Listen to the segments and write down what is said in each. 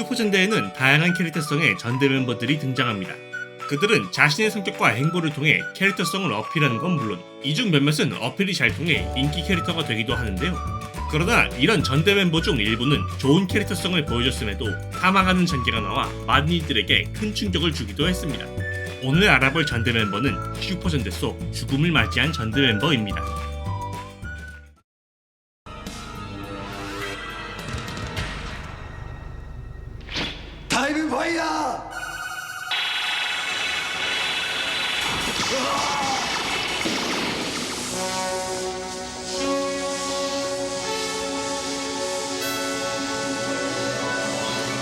슈퍼전대에는 다양한 캐릭터성의 전대 멤버들이 등장합니다. 그들은 자신의 성격과 행보를 통해 캐릭터성을 어필하는 건 물론 이 중 몇몇은 어필이 잘 통해 인기 캐릭터가 되기도 하는데요. 그러나 이런 전대 멤버 중 일부는 좋은 캐릭터성을 보여줬음에도 사망하는 전개가 나와 많은 이들에게 큰 충격을 주기도 했습니다. 오늘 알아볼 전대 멤버는 슈퍼전대 속 죽음을 맞이한 전대 멤버입니다. 타이밍 파이어!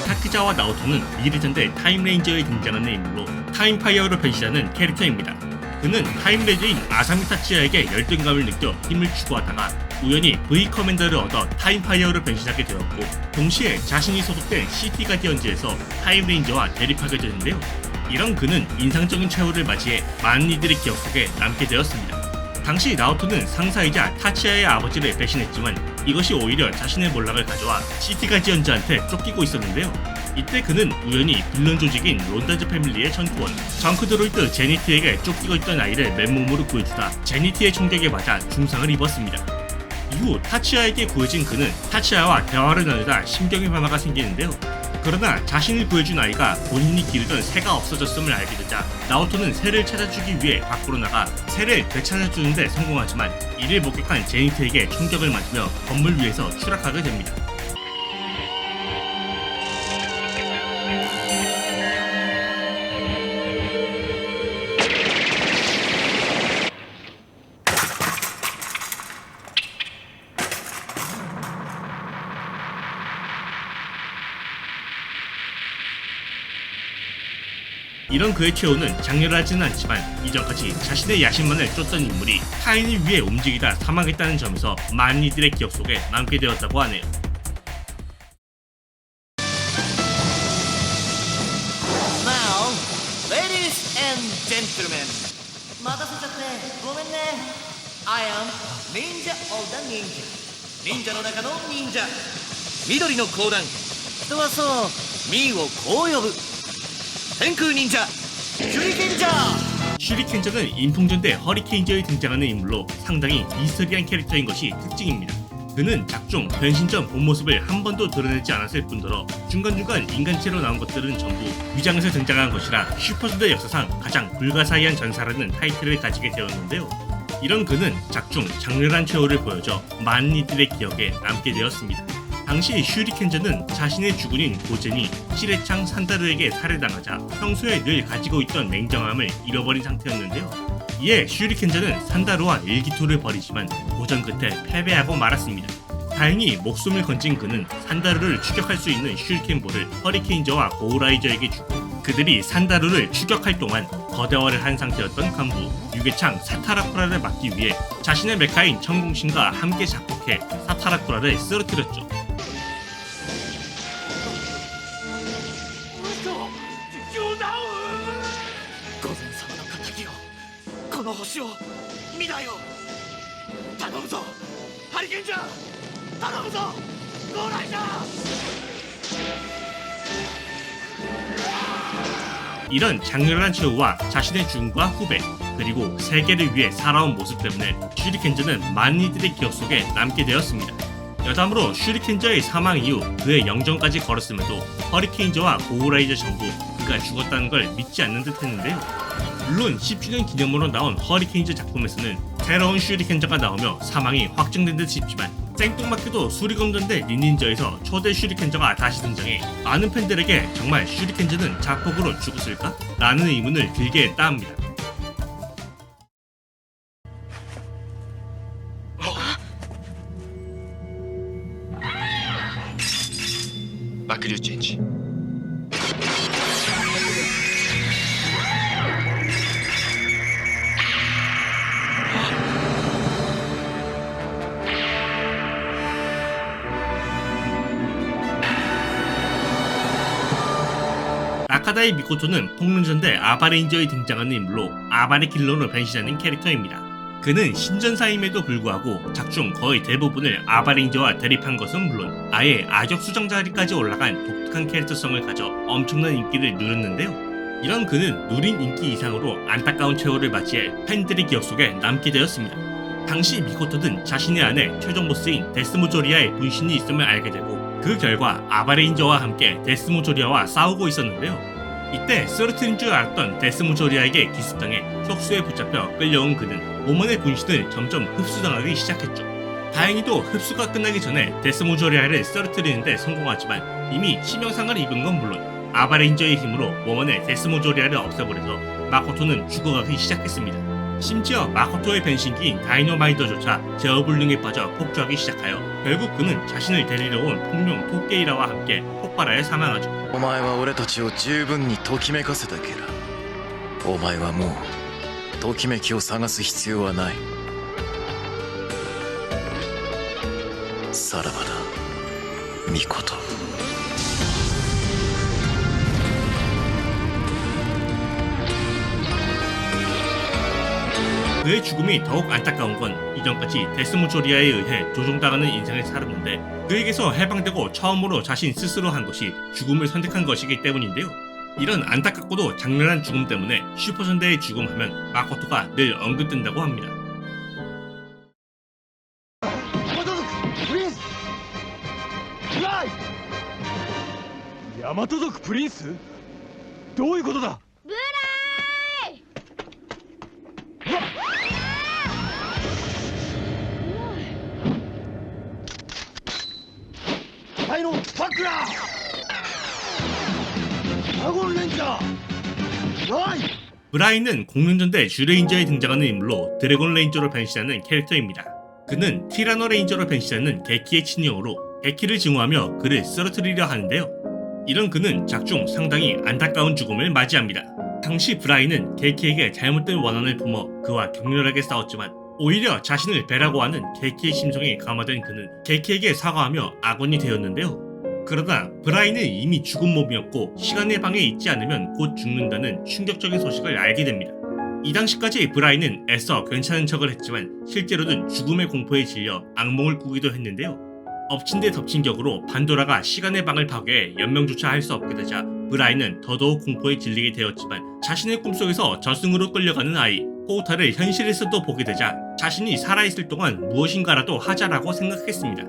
타크자와 나오토는 미르전대 타임레인저에 등장하는 인물로 타임파이어로 변신하는 캐릭터입니다. 그는 타임레이저인 아사미 타치야에게 열등감을 느껴 힘을 추구하다가 우연히 V 커맨더를 얻어 타임파이어로 변신하게 되었고 동시에 자신이 소속된 시티 가디언즈에서 타임레인저와 대립하게 되는데요. 이런 그는 인상적인 최후를 맞이해 많은 이들의 기억 속에 남게 되었습니다. 당시 나오토는 상사이자 타치야의 아버지를 배신했지만 이것이 오히려 자신의 몰락을 가져와 시티 가디언즈한테 쫓기고 있었는데요. 이때 그는 우연히 빌런 조직인 론다즈 패밀리의 전투원 정크 드로이드 제니트에게 쫓기고 있던 아이를 맨몸으로 구해주다 제니트의 총격에 맞아 중상을 입었습니다. 이후 타치야에게 구해진 그는 타치야와 대화를 나누다 심경의 변화가 생기는데요. 그러나 자신을 구해준 아이가 본인이 기르던 새가 없어졌음을 알게 되자 나오토는 새를 찾아주기 위해 밖으로 나가 새를 되찾아주는 데 성공하지만 이를 목격한 제니트에게 총격을 맞으며 건물 위에서 추락하게 됩니다. 이런 그의 최후는 장렬하지는 않지만 이전까지 자신의 야심만을 쫓던 인물이 타인을 위해 움직이다 사망했다는 점에서 많은 이들의 기억 속에 남게 되었다고 하네요. Now, ladies and gentlemen, 待たせちゃってごめんね。I am Ninja of the Ninja。忍者の中の忍者。緑の光弾。人はそう、ミーをこう呼ぶ。天空忍者、シュリケンジャー。 슈리켄저는 인풍전대 허리케인저에 등장하는 인물로 상당히 미스터리한 캐릭터인 것이 특징입니다. 그는 작중 변신 전 본 모습을 한 번도 드러내지 않았을 뿐더러 중간중간 인간체로 나온 것들은 전부 위장에서 등장한 것이라 슈퍼전대 역사상 가장 불가사의한 전사라는 타이틀을 가지게 되었는데요. 이런 그는 작중 장렬한 최후를 보여줘 많은 이들의 기억에 남게 되었습니다. 당시 슈리켄저는 자신의 주군인 고젠이 시레창 산다루에게 살해당하자 평소에 늘 가지고 있던 냉정함을 잃어버린 상태였는데요. 이에 슈리켄저는 산다루와 일기토를 벌이지만 도전 끝에 패배하고 말았습니다. 다행히 목숨을 건진 그는 산다루를 추격할 수 있는 슈리켄볼을 허리케인저와 고우라이저에게 주고 그들이 산다루를 추격할 동안 거대화를 한 상태였던 간부 유괴창 사타라쿠라를 막기 위해 자신의 메카인 천공신과 함께 작곡해 사타라쿠라를 쓰러뜨렸죠. 御前様の敵よ、この星を見なよ。頼むぞ、ハリケンジャー。頼むぞ、ゴーライジャー。 이런 장렬한 최후와 자신의 죽음과 후배 그리고 세계를 위해 살아온 모습 때문에 슈리켄저는 많은 이들의 기억 속에 남게 되었습니다. 여담으로 슈리켄저의 사망 이후 그의 영정까지 걸었음에도 허리케인저와 고우라이저 전부 그가 죽었다는 걸 믿지 않는 듯 했는데요. 물론 10주년 기념으로 나온 허리케인저 작품에서는 새로운 슈리켄저가 나오며 사망이 확정된 듯 싶지만 생뚱맞게도 수리검전대 닌닌저에서 초대 슈리켄저가 다시 등장해 많은 팬들에게 정말 슈리켄저는 자폭으로 죽었을까? 라는 의문을 들게 했다 합니다. 막류 체인지. 나카다의 미코토는 폭론전대 아바레인저에 등장하는 인물로 아바레 킬러로 변신하는 캐릭터입니다. 그는 신전사임에도 불구하고 작중 거의 대부분을 아바레인저와 대립한 것은 물론 아예 악역 수장 자리까지 올라간 독특한 캐릭터성을 가져 엄청난 인기를 누렸는데요. 이런 그는 누린 인기 이상으로 안타까운 최후를 맞이해 팬들의 기억 속에 남게 되었습니다. 당시 미코토는 자신의 아내 최종 보스인 데스모 조리아의 분신이 있음을 알게 되고 그 결과 아바레인저와 함께 데스모 조리아와 싸우고 있었는데요. 이때 쓰러트린 줄 알았던 데스모 조리아에게 기습당해 촉수에 붙잡혀 끌려온 그는 오먼의 분신을 점점 흡수당하기 시작했죠. 다행히도 흡수가 끝나기 전에 데스모 조리아를 쓰러트리는데 성공하지만 이미 치명상을 입은 건 물론 아바레인저의 힘으로 모먼의 데스모 조리아를 없애버려서 마코토는 죽어가기 시작했습니다. 심지어 마코토의 변신기인 다이노마이더조차 제어불능에 빠져 폭주하기 시작하여 결국 그는 자신을 데리러 온 폭룡 토케이라와 함께 폭발하여 사망하죠. お前は俺たちを十分にときめかせたキラ。お前はもうときめきを探す必要はない。さらばだ、ミコト。 그의 죽음이 더욱 안타까운 건 이전까지 데스모 조리아에 의해 조종당하는 인생을 살았는데 그에게서 해방되고 처음으로 자신 스스로 한 것이 죽음을 선택한 것이기 때문인데요. 이런 안타깝고도 장렬한 죽음 때문에 슈퍼전대의 죽음하면 마코토가 늘 언급된다고 합니다. ヤマト族プリンス？どういうことだ？ブライタイロンパクラドラゴンレンジャーライ 브라인은 공룡전대 슈레인저에 등장하는 인물로 드래곤 레인저로 변신하는 캐릭터입니다. 그는 티라노 레인저로 변신하는 게키의 친형으로 게키를 증오하며 그를 쓰러뜨리려 하는데요. 이런 그는 작중 상당히 안타까운 죽음을 맞이합니다. 당시 브라인은 게키에게 잘못된 원한을 품어 그와 격렬하게 싸웠지만 오히려 자신을 배라고 하는 게키의 심성에 감화된 그는 게키에게 사과하며 악원이 되었는데요. 그러다 브라인은 이미 죽은 몸이었고 시간의 방에 있지 않으면 곧 죽는다는 충격적인 소식을 알게 됩니다. 이 당시까지 브라인은 애써 괜찮은 척을 했지만 실제로는 죽음의 공포에 질려 악몽을 꾸기도 했는데요. 엎친 데 덮친 격으로 판도라가 시간의 방을 파괴해 연명조차 할 수 없게 되자 브라인은 더더욱 공포에 질리게 되었지만 자신의 꿈속에서 저승으로 끌려가는 아이 코우타를 현실에서도 보게 되자 자신이 살아있을 동안 무엇인가라도 하자라고 생각했습니다.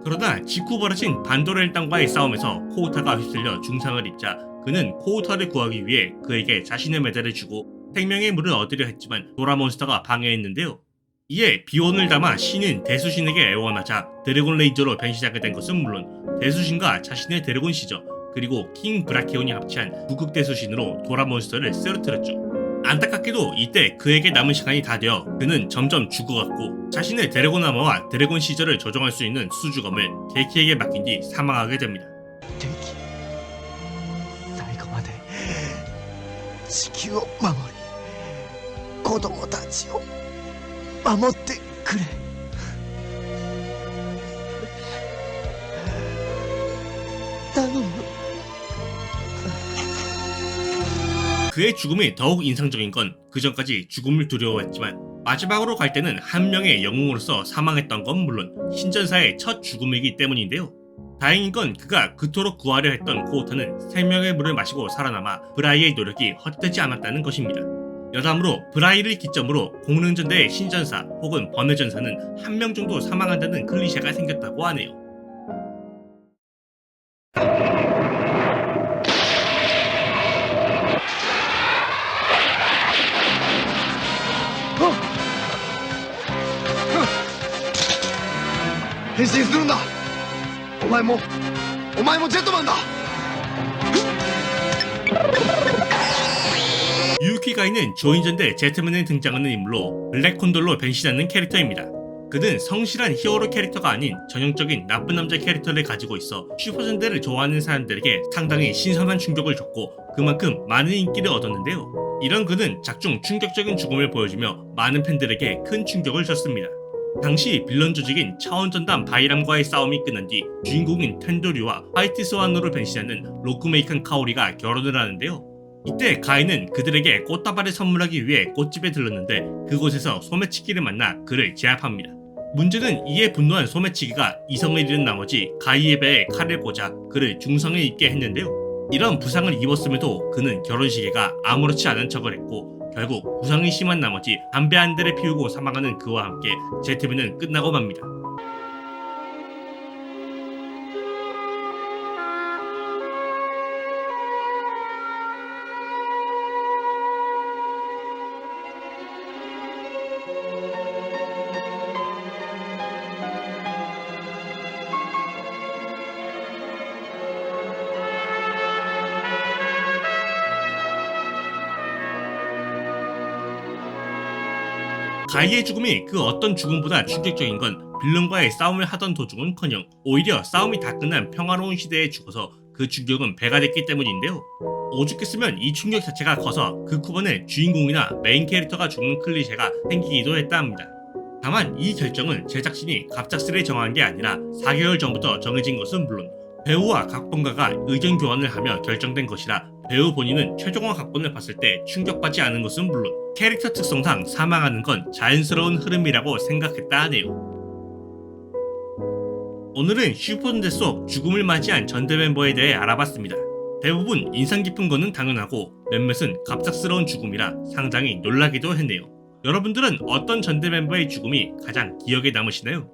그러다 직후 벌어진 반도라 일당과의 싸움에서 코우타가 휩쓸려 중상을 입자 그는 코우타를 구하기 위해 그에게 자신의 메달을 주고 생명의 물을 얻으려 했지만 도라몬스터가 방해했는데요. 이에 비원을 담아 신인 대수신에게 애원하자 드래곤 레인저로 변신하게 된 것은 물론 대수신과 자신의 드래곤 시저 그리고 킹 브라키온이 합치한 구급 대수신으로 도라몬스터를 쓰러뜨렸죠. 안타깝게도 이때 그에게 남은 시간이 다 되어 그는 점점 죽어갔고 자신의 드래곤 아머와 드래곤 시저를 조종할 수 있는 수주검을 게키에게 맡긴 뒤 사망하게 됩니다. 敵最後まで地球を守り子供たちを守ってくれ 頼む 그의 죽음이 더욱 인상적인 건 그전까지 죽음을 두려워했지만 마지막으로 갈 때는 한 명의 영웅으로서 사망했던 건 물론 신전사의 첫 죽음이기 때문인데요. 다행인 건 그가 그토록 구하려 했던 코우타는 생명의 물을 마시고 살아남아 브라이의 노력이 헛되지 않았다는 것입니다. 여담으로 브라이를 기점으로 공릉전대의 신전사 혹은 번외전사는 한 명 정도 사망한다는 클리셰가 생겼다고 하네요. 변신するんだお前もジェットマンだ 유키가이는 조인전대 제트맨에 등장하는 인물로 블랙콘돌로 변신하는 캐릭터입니다. 그는 성실한 히어로 캐릭터가 아닌 전형적인 나쁜 남자 캐릭터를 가지고 있어 슈퍼전대를 좋아하는 사람들에게 상당히 신선한 충격을 줬고 그만큼 많은 인기를 얻었는데요. 이런 그는 작중 충격적인 죽음을 보여주며 많은 팬들에게 큰 충격을 줬습니다. 당시 빌런 조직인 차원전담 바이람과의 싸움이 끝난 뒤 주인공인 텐도류와 화이트 스완으로 변신하는 로쿠메이칸 카오리가 결혼을 하는데요. 이때 가인은 그들에게 꽃다발을 선물하기 위해 꽃집에 들렀는데 그곳에서 소매치기를 만나 그를 제압합니다. 문제는 이에 분노한 소매치기가 이성을 잃은 나머지 가이의 배에 칼을 꽂아 그를 중상에 입게 했는데요. 이런 부상을 입었음에도 그는 결혼식에가 아무렇지 않은 척을 했고 결국 부상이 심한 나머지 담배 한 대를 피우고 사망하는 그와 함께 제트맨은 끝나고 맙니다. 가이의 죽음이 그 어떤 죽음보다 충격적인 건 빌런과의 싸움을 하던 도중은커녕 오히려 싸움이 다 끝난 평화로운 시대에 죽어서 그 충격은 배가 됐기 때문인데요. 오죽했으면 이 충격 자체가 커서 그 쿠번에 주인공이나 메인 캐릭터가 죽는 클리셰가 생기기도 했다 합니다. 다만 이 결정은 제작진이 갑작스레 정한 게 아니라 4개월 전부터 정해진 것은 물론 배우와 각본가가 의견 교환을 하며 결정된 것이라 배우 본인은 최종화 각본을 봤을 때 충격받지 않은 것은 물론 캐릭터 특성상 사망하는 건 자연스러운 흐름이라고 생각했다 하네요. 오늘은 슈퍼전대 속 죽음을 맞이한 전대 멤버에 대해 알아봤습니다. 대부분 인상 깊은 거는 당연하고 몇몇은 갑작스러운 죽음이라 상당히 놀라기도 했네요. 여러분들은 어떤 전대 멤버의 죽음이 가장 기억에 남으시나요?